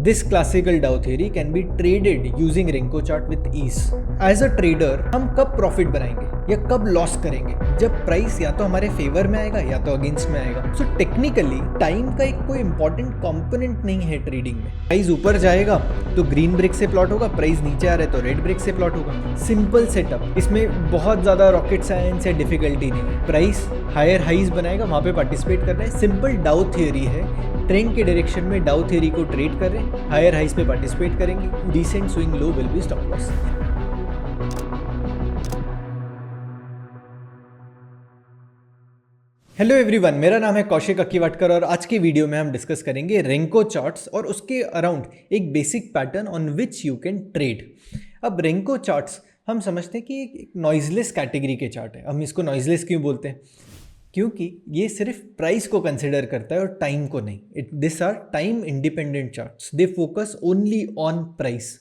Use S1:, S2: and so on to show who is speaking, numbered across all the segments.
S1: This classical Dow theory can be traded using Renko chart with ease. As a trader, हम कब profit बनाएंगे या कब loss करेंगे? जब प्राइस या तो हमारे फेवर में आएगा या तो अगेंस्ट में आएगा। सो टेक्निकली टाइम का एक कोई इंपॉर्टेंट कंपोनेंट नहीं है ट्रेडिंग में। प्राइस ऊपर जाएगा तो ग्रीन ब्रिक से प्लॉट होगा, प्राइस नीचे आ रहा है तो रेड ब्रिक से प्लॉट होगा। सिंपल सेटअप, इसमें बहुत ज़्यादा रॉकेट साइंस या डिफिकल्टी नहीं है। प्राइस हायर हाइज बनाएगा, वहाँ पे पार्टिसिपेट करना है। सिंपल डाउ थियरी है, ट्रेंड के डायरेक्शन में डाउ थियरी को ट्रेड कर रहे हैं, हायर हाइज पे पार्टिसिपेट करेंगे, recent swing low will be stop loss. Hello everyone, मेरा नाम है कौशिक अक्कीवाटकर और आज के वीडियो में हम डिस्कस करेंगे रेंको चार्ट्स और उसके अराउंड एक basic pattern on which you can trade. अब रेंको चार्ट्स हम समझते हैं कि एक नॉइजलेस कैटेगरी के चार्ट है। हम इसको नॉइजलेस क्यों बोलते हैं? क्योंकि ये सिर्फ प्राइस को कंसिडर करता है और टाइम को नहीं। This are time independent charts, they focus only on price.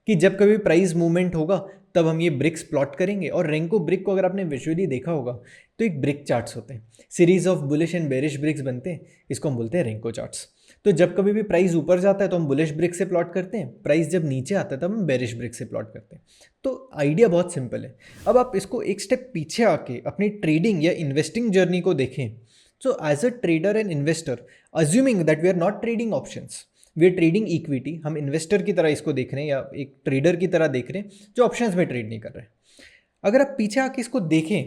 S1: कि जब कभी प्राइस मूवमेंट होगा तब हम ये ब्रिक्स प्लॉट करेंगे। और रेंको ब्रिक को अगर आपने विजुअली देखा होगा तो एक ब्रिक चार्ट्स होते हैं, series of bullish and bearish bricks बनते हैं, इसको हम बोलते हैं रेंको चार्ट्स। तो जब कभी भी प्राइस ऊपर जाता है तो हम बुलिश ब्रिक से प्लॉट करते हैं, प्राइस जब नीचे आता है तब हम बेरिश ब्रिक से प्लॉट करते हैं। तो आइडिया बहुत सिंपल है। अब आप इसको एक स्टेप पीछे आके अपनी ट्रेडिंग या इन्वेस्टिंग जर्नी को देखें। So as a trader and investor, assuming that we are not trading options, we are trading equity, हम इन्वेस्टर की तरह इसको देख रहे हैं या एक ट्रेडर की तरह देख रहे हैं जो ऑप्शंस में ट्रेड नहीं कर रहे हैं। अगर आप पीछे आके इसको देखें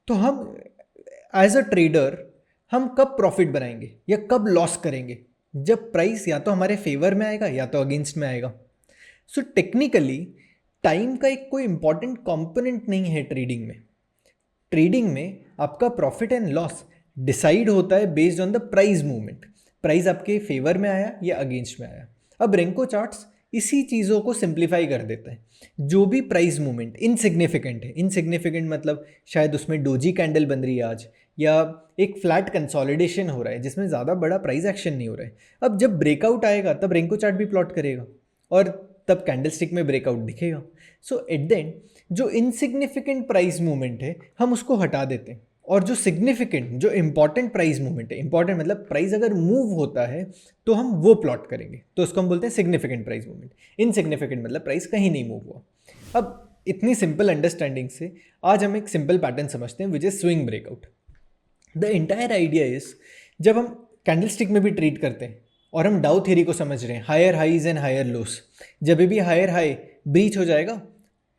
S1: तो हम एज अ ट्रेडर हम कब प्रॉफिट बनाएंगे या कब लॉस करेंगे? जब प्राइस या तो हमारे फेवर में आएगा या तो अगेंस्ट में आएगा। सो टेक्निकली टाइम का एक कोई इंपॉर्टेंट कंपोनेंट नहीं है ट्रेडिंग में। ट्रेडिंग में आपका प्रॉफिट एंड लॉस डिसाइड होता है based on the price movement. Price आपके फेवर में आया या अगेंस्ट में आया। अब रेंको चार्ट्स इसी चीज़ों को सिंप्लीफाई कर देता है। जो भी प्राइस मूवमेंट इनसिग्निफिकेंट है, इनसिग्निफिकेंट मतलब शायद उसमें डोजी कैंडल बन रही है आज, या एक फ्लैट कंसोलिडेशन हो रहा है जिसमें ज़्यादा बड़ा प्राइस एक्शन नहीं हो रहा है। अब जब ब्रेकआउट आएगा तब रेंको चार्ट भी प्लॉट करेगा और तब कैंडलस्टिक में ब्रेकआउट दिखेगा। सो एट द एंड जो इनसिग्निफिकेंट प्राइस मूवमेंट है हम उसको हटा देते हैं, और जो सिग्निफिकेंट जो इंपॉर्टेंट प्राइस मूवमेंट है, इंपॉर्टेंट मतलब प्राइस अगर मूव होता है तो हम वो प्लॉट करेंगे, तो उसको हम बोलते हैं सिग्निफिकेंट प्राइस मूवमेंट। इनसिग्निफिकेंट मतलब प्राइस कहीं नहीं मूव हुआ। अब इतनी सिंपल अंडरस्टैंडिंग से आज हम एक सिंपल पैटर्न समझते हैं which is swing breakout. The entire idea is, जब हम कैंडलस्टिक में भी ट्रेड करते हैं और हम डाउ थ्योरी को समझ रहे हैं, higher highs and higher lows, जब भी हायर हाई ब्रीच हो जाएगा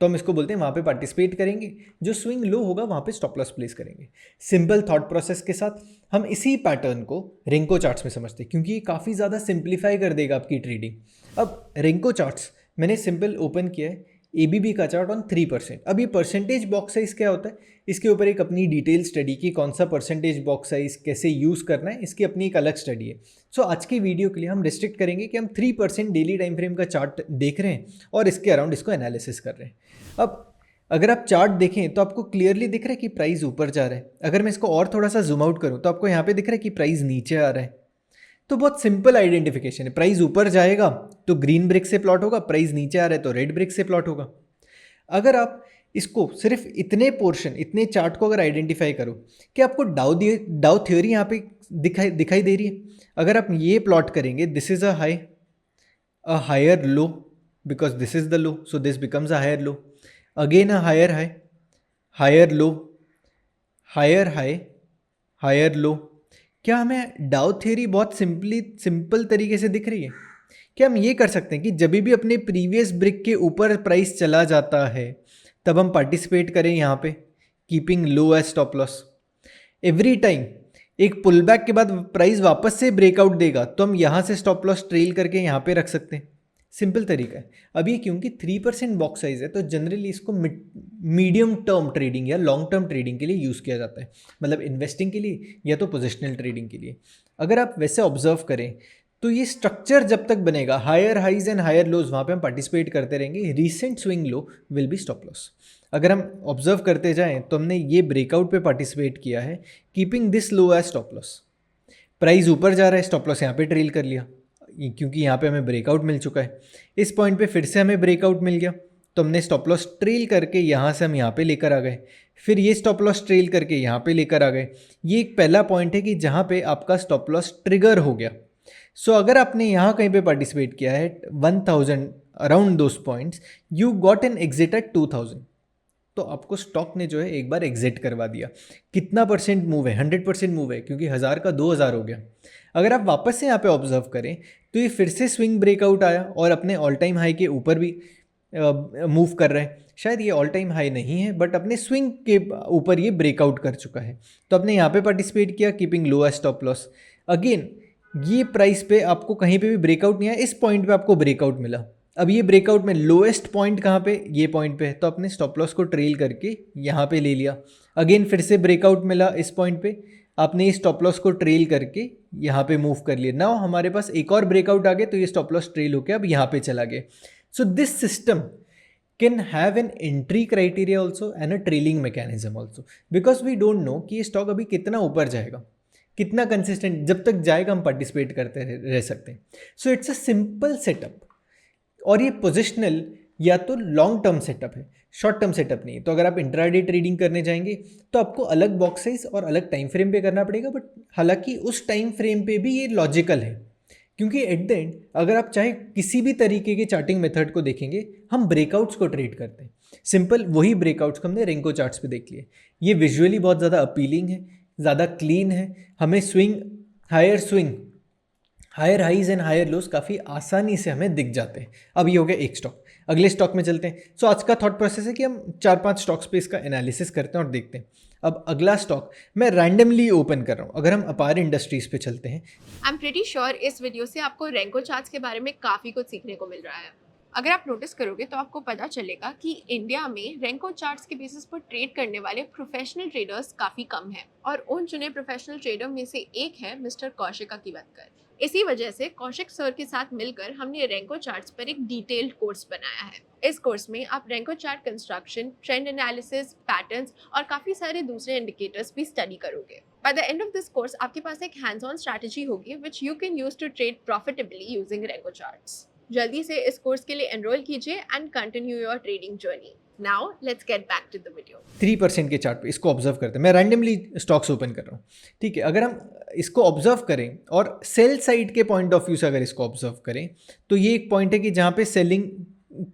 S1: तो हम इसको बोलते हैं वहाँ पे पार्टिसिपेट करेंगे, जो स्विंग लो होगा वहाँ पे स्टॉप लॉस प्लेस करेंगे। सिंपल थॉट प्रोसेस के साथ हम इसी पैटर्न को रेंको चार्ट्स में समझते हैं क्योंकि ये काफ़ी ज़्यादा सिंप्लीफाई कर देगा आपकी ट्रेडिंग। अब रेंको चार्ट्स मैंने सिंपल ओपन किया है ABB का चार्ट ऑन 3%। अब ये परसेंटेज बॉक्स साइज क्या होता है, इसके ऊपर एक अपनी डिटेल स्टडी की, कौन सा परसेंटेज बॉक्स साइज कैसे यूज़ करना है, इसकी अपनी एक अलग स्टडी है। सो आज की वीडियो के लिए हम रिस्ट्रिक्ट करेंगे कि हम 3% डेली टाइम फ्रेम का चार्ट देख रहे हैं और इसके अराउंड इसको एनालिसिस कर रहे हैं। अब अगर आप चार्ट देखें तो आपको क्लियरली दिख रहा है कि प्राइस ऊपर जा रहा है। अगर मैं इसको और थोड़ा सा जूम आउट करूँ तो आपको यहाँ पे दिख रहा है कि प्राइस नीचे आ रहा है। तो बहुत सिंपल आइडेंटिफिकेशन है। प्राइस ऊपर जाएगा तो ग्रीन ब्रिक से प्लॉट होगा, प्राइस नीचे आ रहा है तो रेड ब्रिक से प्लॉट होगा। अगर आप इसको सिर्फ इतने पोर्शन, इतने चार्ट को अगर आइडेंटिफाई करो कि आपको डाउ थ्योरी यहाँ पे दिखाई दे रही है। अगर आप ये प्लॉट करेंगे, this is a high, a higher low, because this is the low, so this becomes a higher low, again a higher high, higher low, higher high, higher low. क्या हमें डाउ थ्योरी बहुत सिंपल तरीके से दिख रही है? क्या हम ये कर सकते हैं कि जब भी अपने प्रीवियस ब्रिक के ऊपर प्राइस चला जाता है तब हम पार्टिसिपेट करें यहाँ पे, keeping low as stop loss. Every time एक पुल बैक के बाद प्राइस वापस से ब्रेकआउट देगा तो हम यहाँ से स्टॉप लॉस ट्रेल करके यहाँ पे रख सकते हैं। सिंपल तरीका है। अब ये क्योंकि 3% बॉक्स साइज है तो जनरली इसको मीडियम टर्म ट्रेडिंग या लॉन्ग टर्म ट्रेडिंग के लिए यूज़ किया जाता है, मतलब इन्वेस्टिंग के लिए या तो पोजिशनल ट्रेडिंग के लिए। अगर आप वैसे ऑब्जर्व करें तो ये स्ट्रक्चर जब तक बनेगा, higher highs and higher lows, वहाँ पे हम पार्टिसिपेट करते रहेंगे, recent swing low will be stop loss. अगर हम ऑब्जर्व करते जाएं तो हमने ये ब्रेकआउट पे पार्टिसिपेट किया है, keeping this low as stop loss. Price ऊपर जा रहा है, स्टॉप लॉस यहाँ पे ट्रेल कर लिया क्योंकि यहाँ पे हमें ब्रेकआउट मिल चुका है। इस पॉइंट पे फिर से हमें ब्रेकआउट मिल गया तो हमने स्टॉप लॉस ट्रेल करके यहाँ से हम यहाँ पे लेकर आ गए, फिर ये स्टॉप लॉस ट्रेल करके यहाँ पे लेकर आ गए। ये एक पहला पॉइंट है कि जहाँ पे आपका स्टॉप लॉस ट्रिगर हो गया। सो अगर आपने यहाँ कहीं पे पार्टिसिपेट किया है 1000 around those points, you got an exit at 2000, तो आपको स्टॉक ने जो है एक बार एग्जिट करवा दिया। कितना परसेंट मूव है? 100% मूव है, क्योंकि 1000 का 2000 हो गया। अगर आप वापस से यहाँ पे ऑब्जर्व करें तो ये फिर से स्विंग ब्रेकआउट आया और अपने ऑल टाइम हाई के ऊपर भी मूव कर रहा है। शायद ये ऑल टाइम हाई नहीं है, बट अपने स्विंग के ऊपर ये ब्रेकआउट कर चुका है। तो आपने यहाँ पे पार्टिसिपेट किया, keeping low as stop loss. Again ये प्राइस पे आपको कहीं पे भी ब्रेकआउट नहीं आया, इस पॉइंट पे आपको ब्रेकआउट मिला। अब ये ब्रेकआउट में लोएस्ट पॉइंट कहाँ पे? ये पॉइंट पे है, तो अपने स्टॉप लॉस को ट्रेल करके यहाँ पे ले लिया। अगेन फिर से ब्रेकआउट मिला इस पॉइंट पे, आपने ये स्टॉप लॉस को ट्रेल करके यहाँ पे मूव कर लिया। नाउ हमारे पास एक और ब्रेकआउट आ गया, तो ये स्टॉप लॉस ट्रेल होके अब यहाँ पे चला गया। So this system can have an entry criteria also and a trailing mechanism also, because we don't know कि ये स्टॉक अभी कितना ऊपर जाएगा, कितना कंसिस्टेंट, जब तक जाएगा हम पार्टिसिपेट करते रह सकते हैं। So it's a simple setup, और ये पोजिशनल या तो लॉन्ग टर्म सेटअप है, शॉर्ट टर्म सेटअप नहीं है। तो अगर आप इंट्राडे ट्रेडिंग करने जाएंगे तो आपको अलग बॉक्स साइज और अलग टाइम फ्रेम पे करना पड़ेगा, बट हालांकि उस टाइम फ्रेम पे भी ये लॉजिकल है, क्योंकि एट द एंड अगर आप चाहे किसी भी तरीके के चार्टिंग मेथड को देखेंगे, हम ब्रेकआउट्स को ट्रेड करते हैं। सिंपल वही ब्रेकआउट्स को हमने रेंको चार्ट्स पे देख लिए। ये विजुअली बहुत ज़्यादा अपीलिंग है, ज़्यादा क्लीन है, हमें swing higher highs and higher lows काफ़ी आसानी से हमें दिख जाते हैं। अब ये हो गया एक स्टॉक, अगले स्टॉक में चलते हैं। सो आज का थॉट प्रोसेस है कि हम 4-5 स्टॉक्स पे इसका एनालिसिस करते हैं और देखते हैं। अब अगला स्टॉक मैं रैंडमली ओपन कर रहा हूँ। अगर हम अपार इंडस्ट्रीज पे चलते हैं,
S2: आई एम प्रीटी श्योर इस वीडियो से आपको रेंको चार्ट्स के बारे में काफ़ी कुछ सीखने को मिल रहा है। अगर आप नोटिस करोगे तो आपको पता चलेगा कि इंडिया में रेंको चार्ट्स के बेसिस पर ट्रेड करने वाले प्रोफेशनल ट्रेडर्स काफ़ी कम हैं, और उन चुने प्रोफेशनल ट्रेडर में से एक है मिस्टर कौशिक अकीवतकर। इसी वजह से कौशिक सर के साथ मिलकर हमने रेंको चार्ट्स पर एक डिटेल्ड कोर्स बनाया है। इस कोर्स में आप Renko chart construction, trend analysis, patterns और काफ़ी सारे दूसरे इंडिकेटर्स भी स्टडी करोगे। By the end of this course, आपके पास एक hands-on strategy होगी which you can use to trade profitably using Renko charts. जल्दी से इस कोर्स के लिए एनरोल कीजिए and continue your trading journey. Now let's get back to the video.
S1: 3% के चार्ट पे इसको ऑब्जर्व करते हैं। मैं रैंडमली स्टॉक्स ओपन कर रहा हूँ, ठीक है। अगर हम इसको ऑब्जर्व करें और सेल साइड के पॉइंट ऑफ व्यू से अगर इसको ऑब्जर्व करें, तो ये एक पॉइंट है कि जहाँ पे सेलिंग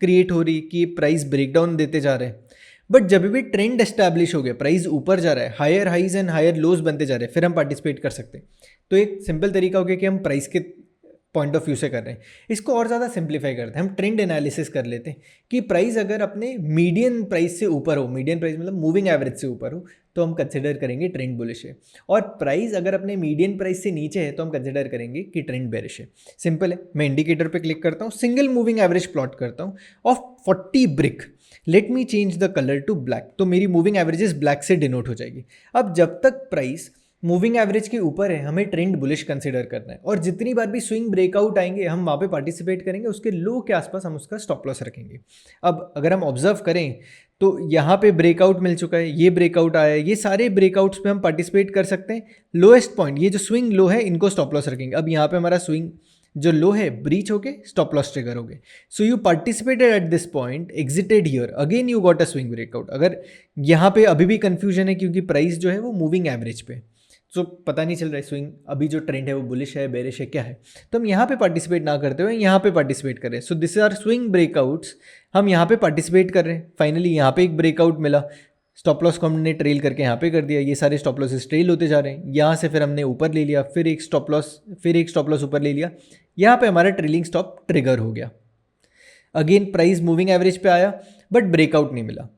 S1: क्रिएट हो रही, कि प्राइस ब्रेकडाउन देते जा रहे हैं। बट जब भी ट्रेंड एस्टैब्लिश हो गया, प्राइस ऊपर जा रहा है, higher highs and higher lows बनते जा रहे हैं, फिर हम पार्टिसिपेट कर सकते हैं। तो एक सिंपल तरीका हो गया कि हम प्राइस के पॉइंट ऑफ व्यू से कर रहे हैं। इसको और ज़्यादा सिंप्लीफाई करते हैं, हम ट्रेंड एनालिसिस कर लेते हैं कि प्राइस अगर अपने मीडियन प्राइस से ऊपर हो, मीडियन प्राइस मतलब मूविंग एवरेज से ऊपर हो, तो हम कंसिडर करेंगे ट्रेंड बुलिश है। और प्राइस अगर अपने मीडियन प्राइस से नीचे है तो हम कंसिडर करेंगे कि ट्रेंड बेरिश है। सिंपल है। मैं इंडिकेटर पे क्लिक करता हूँ, सिंगल मूविंग एवरेज प्लॉट करता हूँ of 40 brick. Let me change the colour to black, तो मेरी मूविंग एवरेजेस ब्लैक से डिनोट हो जाएगी। अब जब तक प्राइस मूविंग एवरेज के ऊपर है, हमें ट्रेंड बुलिश कंसिडर करना है, और जितनी बार भी स्विंग ब्रेकआउट आएंगे हम वहाँ पे पार्टिसिपेट करेंगे, उसके लो के आसपास हम उसका स्टॉप लॉस रखेंगे। अब अगर हम ऑब्जर्व करें तो यहाँ पे ब्रेकआउट मिल चुका है, ये ब्रेकआउट आया है, ये सारे ब्रेकआउट्स पे हम पार्टिसिपेट कर सकते हैं। लोएस्ट पॉइंट, ये जो स्विंग लो है, इनको स्टॉप लॉस रखेंगे। अब यहाँ पे हमारा स्विंग जो लो है ब्रीच होके स्टॉप लॉस ट्रिगर हो गए। So you participated at this point, exerted here, again you got a swing breakout. अगर यहाँ पे अभी भी कंफ्यूजन है क्योंकि प्राइस जो है वो मूविंग एवरेज पे, सो पता नहीं चल रहा है स्विंग अभी जो ट्रेंड है वो बुलिश है, बेरिश है, क्या है, तो हम यहाँ पे पार्टिसिपेट ना करते हुए यहाँ पे पार्टिसिपेट कर रहे हैं। So this are swing breakouts, हम यहाँ पे पार्टिसिपेट कर रहे हैं। फाइनली यहाँ पे एक ब्रेकआउट मिला, स्टॉप लॉस को हमने ट्रेल करके यहाँ पे कर दिया, ये सारे स्टॉप लॉसेस ट्रेल होते जा रहे हैं। यहाँ से फिर हमने ऊपर ले लिया, फिर एक स्टॉप लॉस ऊपर ले लिया, यहाँ पे हमारा ट्रेलिंग स्टॉप ट्रिगर हो गया। अगेन प्राइस मूविंग एवरेज पे आया बट ब्रेकआउट नहीं मिला।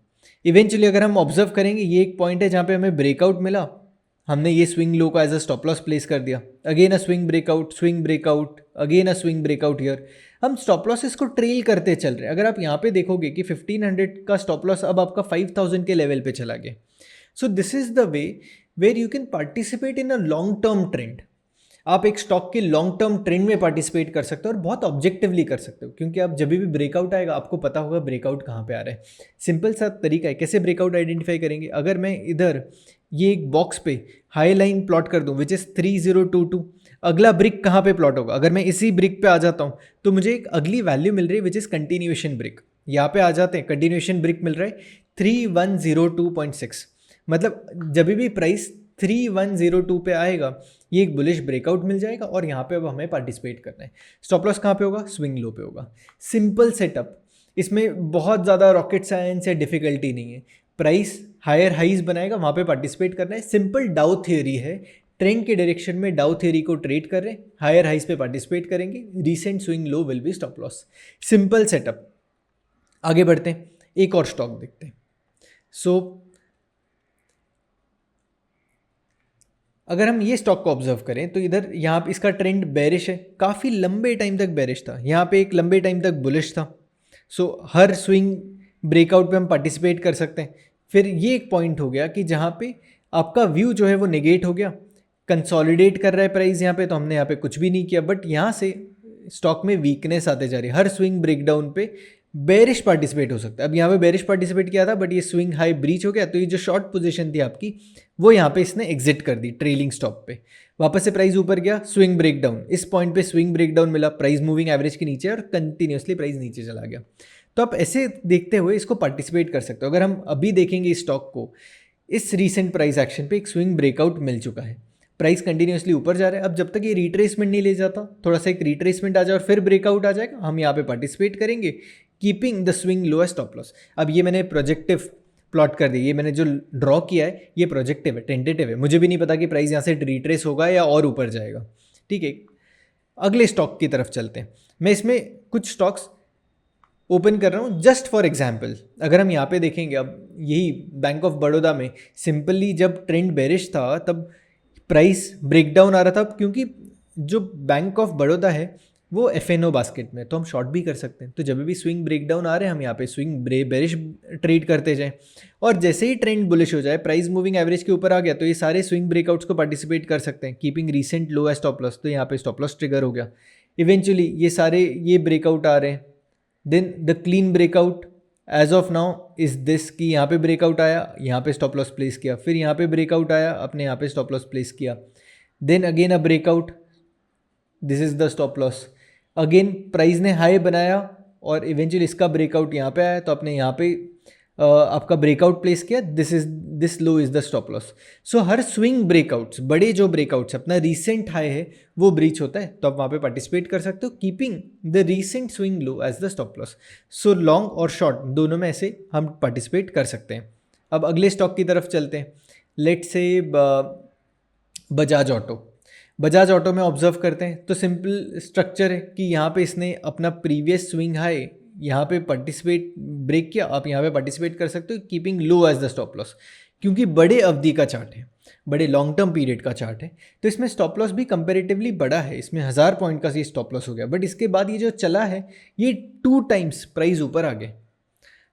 S1: इवेंचुअली अगर हम ऑब्जर्व करेंगे, ये एक पॉइंट है जहाँ पे हमें ब्रेकआउट मिला, हमने ये स्विंग लो का as a stop loss place कर दिया। Again a swing breakout, again a swing breakout here. हम स्टॉप लॉसेस को ट्रेल करते चल रहे हैं। अगर आप यहाँ पे देखोगे कि 1500 का स्टॉप लॉस अब आपका 5000 के लेवल पे चला गया। So this is the way where you can participate in a long term trend. आप एक स्टॉक के लॉन्ग टर्म ट्रेंड में पार्टिसिपेट कर सकते हो और बहुत ऑब्जेक्टिवली कर सकते हो, क्योंकि आप जब भी ब्रेकआउट आएगा आपको पता होगा ब्रेकआउट कहाँ पे आ रहा है। सिंपल सा तरीका है कैसे ब्रेकआउट आइडेंटिफाई करेंगे। अगर मैं इधर ये एक बॉक्स पे हाई लाइन प्लॉट कर दूं विच इज़ 3022, अगला ब्रिक कहाँ पे प्लॉट होगा। अगर मैं इसी ब्रिक पे आ जाता हूँ तो मुझे एक अगली वैल्यू मिल रही है विच इज़ कंटिन्यूएशन ब्रिक। यहाँ पे आ जाते हैं, कंटिन्यूएशन ब्रिक मिल रहा है 3102.6। मतलब जब भी प्राइस 3102 पे आएगा, ये एक बुलिश ब्रेकआउट मिल जाएगा और यहाँ पे अब हमें पार्टिसिपेट करना है। स्टॉप लॉस कहाँ पे होगा? स्विंग लो पे होगा। सिंपल सेटअप, इसमें बहुत ज़्यादा रॉकेट साइंस या डिफिकल्टी नहीं है। प्राइस हायर हाइज बनाएगा, वहाँ पे पार्टिसिपेट करना है। सिंपल डाउ थ्योरी है, ट्रेंड के डायरेक्शन में डाउ थ्योरी को ट्रेड कर रहे हैं, हायर हाइज पे पार्टिसिपेट करेंगे, recent swing low will be stop loss. Simple setup. आगे बढ़ते हैं, एक और स्टॉक देखते हैं। अगर हम ये स्टॉक को ऑब्जर्व करें तो इधर यहाँ पे इसका ट्रेंड बेरिश है, काफ़ी लंबे टाइम तक बेरिश था, यहाँ पे एक लंबे टाइम तक बुलिश था। हर स्विंग ब्रेकआउट पे हम पार्टिसिपेट कर सकते हैं। फिर ये एक पॉइंट हो गया कि जहाँ पे आपका व्यू जो है वो नेगेट हो गया, कंसोलिडेट कर रहा है प्राइस यहाँ पे, तो हमने यहाँ पे कुछ भी नहीं किया, बट यहाँ से स्टॉक में वीकनेस आते जा रही है। हर स्विंग ब्रेकडाउन पे बेरिश पार्टिसिपेट हो सकता है। अब यहाँ पे बेरिश पार्टिसिपेट किया था, बट ये स्विंग हाई ब्रीच हो गया, तो ये जो शॉर्ट पोजीशन थी आपकी वो यहाँ पे इसने एग्जिट कर दी ट्रेलिंग स्टॉप पे। वापस से प्राइस ऊपर गया, स्विंग ब्रेकडाउन, इस पॉइंट पे स्विंग ब्रेकडाउन मिला, प्राइस मूविंग एवरेज के नीचे और कंटिन्यूसली प्राइस नीचे चला गया। तो आप ऐसे देखते हुए इसको पार्टिसिपेट कर सकते हो। अगर हम अभी देखेंगे इस स्टॉक को, इस रीसेंट प्राइस एक्शन पे एक स्विंग ब्रेकआउट मिल चुका है, प्राइस कंटिन्यूसली ऊपर जा रहा है। अब जब तक ये रिट्रेसमेंट नहीं ले जाता, थोड़ा सा एक रिट्रेसमेंट आ जाए और फिर ब्रेकआउट आ जाएगा, हम यहाँ पे पार्टिसिपेट करेंगे, keeping the swing low as stop loss. अब ये मैंने प्रोजेक्टिव प्लॉट कर दिया, ये मैंने जो ड्रॉ किया है ये प्रोजेक्टिव है, टेंटेटिव है, मुझे भी नहीं पता कि प्राइस यहाँ से रिट्रेस होगा या और ऊपर जाएगा। ठीक है, अगले स्टॉक की तरफ चलते हैं। मैं इसमें कुछ स्टॉक्स ओपन कर रहा हूँ जस्ट फॉर एग्जाम्पल। अगर हम यहाँ पे देखेंगे, अब यही बैंक ऑफ बड़ौदा में सिंपली जब ट्रेंड बेरिश था तब प्राइस ब्रेकडाउन आ रहा था, क्योंकि जो बैंक ऑफ बड़ौदा है वो FNO बास्केट में, तो हम शॉर्ट भी कर सकते हैं। तो जब भी स्विंग ब्रेकडाउन आ रहे हैं, हम यहाँ पे स्विंग बेरिश ट्रेड करते जाएं, और जैसे ही ट्रेंड बुलिश हो जाए, प्राइस मूविंग एवरेज के ऊपर आ गया, तो ये सारे स्विंग ब्रेकआउट्स को पार्टिसिपेट कर सकते हैं, कीपिंग रीसेंट लो एज स्टॉप लॉस। तो यहाँ पे स्टॉप लॉस ट्रिगर हो गया। इवेंचुअली ये सारे ये ब्रेकआउट आ रहे हैं, then the clean breakout as of now is this, कि यहाँ पे ब्रेकआउट आया, यहाँ पे स्टॉप लॉस प्लेस किया, फिर यहाँ पे ब्रेकआउट आया, अपने यहाँ पे स्टॉप लॉस प्लेस किया, then again a breakout, this is the stop loss. Again price ने हाई बनाया और इवेंचुअली इसका ब्रेकआउट यहाँ पे आया, तो आपने यहाँ पे आपका ब्रेकआउट प्लेस किया, this low is the stop loss. So her swing breakouts, बड़े जो ब्रेकआउट्स अपना रीसेंट हाई है वो ब्रीच होता है, तो आप वहाँ पे पार्टिसिपेट कर सकते हो, keeping the recent swing low as the stop loss. So long और शॉर्ट दोनों में ऐसे हम पार्टिसिपेट कर सकते हैं। अब अगले स्टॉक की तरफ चलते हैं। लेट से बजाज ऑटो। बजाज ऑटो में ऑब्जर्व करते हैं तो सिंपल स्ट्रक्चर है कि यहाँ पे इसने अपना प्रीवियस स्विंग हाई यहाँ पे पार्टिसिपेट ब्रेक किया, आप यहाँ पे पार्टिसिपेट कर सकते हो, keeping low as the stop loss, क्योंकि बड़े अवधि का चार्ट है, बड़े लॉन्ग टर्म पीरियड का चार्ट है, तो इसमें स्टॉप लॉस भी कंपैरेटिवली बड़ा है, इसमें 1000 पॉइंट का ये स्टॉप लॉस हो गया, बट इसके बाद ये जो चला है ये 2 टाइम्स प्राइस ऊपर आ गए।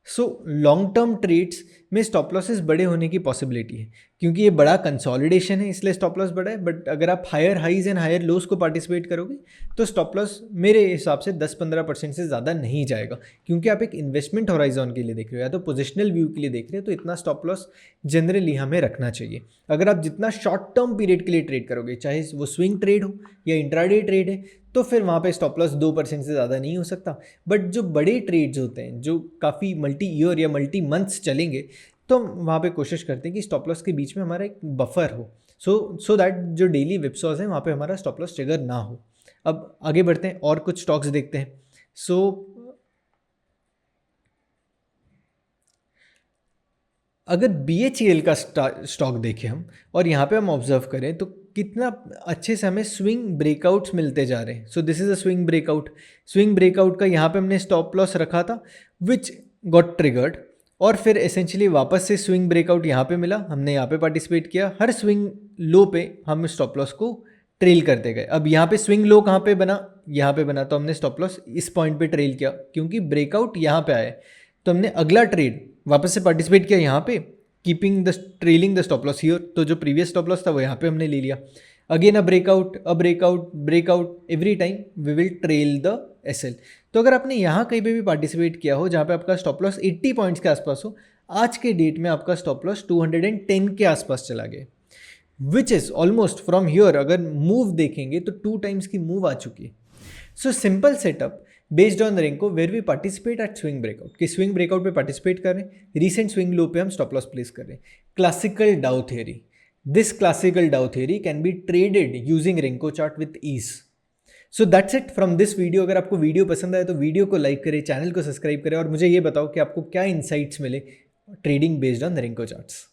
S1: सो लॉन्ग टर्म ट्रेड्स में स्टॉप लॉसेस बड़े होने की पॉसिबिलिटी है, क्योंकि ये बड़ा कंसोलिडेशन है इसलिए स्टॉप लॉस बड़ा है। बट अगर आप higher highs and higher lows को पार्टिसिपेट करोगे तो स्टॉप लॉस मेरे हिसाब से 10-15% से ज़्यादा नहीं जाएगा, क्योंकि आप एक इन्वेस्टमेंट होराइजन के लिए देख रहे हो या तो पोजिशनल व्यू के लिए देख रहे हो, तो इतना स्टॉप लॉस जनरली हमें रखना चाहिए। अगर आप जितना शॉर्ट टर्म पीरियड के लिए ट्रेड करोगे, चाहे वो स्विंग ट्रेड हो या इंट्राडे ट्रेड है, तो फिर वहाँ पे स्टॉप लॉस 2% से ज़्यादा नहीं हो सकता। बट जो बड़े ट्रेड्स होते हैं जो काफ़ी मल्टी ईयर या मल्टी मंथ्स चलेंगे, तो वहाँ पे कोशिश करते हैं कि स्टॉप लॉस के बीच में हमारा एक बफर हो, सो दैट जो डेली विप्सॉज हैं वहाँ पे हमारा स्टॉप लॉस ट्रिगर ना हो। अब आगे बढ़ते हैं और कुछ स्टॉक्स देखते हैं। अगर BHEL का स्टॉक देखें हम और यहाँ पे हम ऑब्जर्व करें तो कितना अच्छे से हमें स्विंग ब्रेकआउट्स मिलते जा रहे हैं। So this is a swing breakout का यहाँ पे हमने स्टॉप लॉस रखा था विच गॉट ट्रिगर्ड, और फिर एसेंशियली वापस से स्विंग ब्रेकआउट यहाँ पे मिला, हमने यहाँ पे पार्टिसिपेट किया, हर स्विंग लो पे हम स्टॉप लॉस को ट्रेल करते गए। अब यहाँ पे स्विंग लो कहाँ पे बना, यहाँ पे बना, तो हमने स्टॉप लॉस इस पॉइंट पे ट्रेल किया, क्योंकि ब्रेकआउट यहाँ पे आए तो हमने अगला ट्रेड वापस से पार्टिसिपेट किया यहाँ पे, keeping the trailing the stop loss here, तो जो प्रीवियस स्टॉप लॉस था वो यहाँ पे हमने ले लिया। Again a breakout every time we will trail the SL। तो अगर आपने यहाँ कहीं पे भी पार्टिसिपेट किया हो जहाँ पे आपका स्टॉप लॉस 80 पॉइंट्स के आसपास हो, आज के डेट में आपका स्टॉप लॉस 210 के आसपास चला गया, which is almost from here अगर मूव देखेंगे तो 2 टाइम्स की मूव आ चुकी है। So simple setup based on renko where we participate at swing breakout, कि स्विंग ब्रेकआउट पे पार्टिसिपेट कर रहे हैं, रीसेंट स्विंग लो पे हम स्टॉप लॉस प्लेस कर रहे हैं। क्लासिकल डाउ theory, This classical Dow theory can be traded using Renko chart with ease. So that's it from this video. अगर आपको वीडियो पसंद आए तो वीडियो को लाइक करें, चैनल को सब्सक्राइब करें और मुझे ये बताओ कि आपको क्या इंसाइट्स मिले trading based on Renko charts.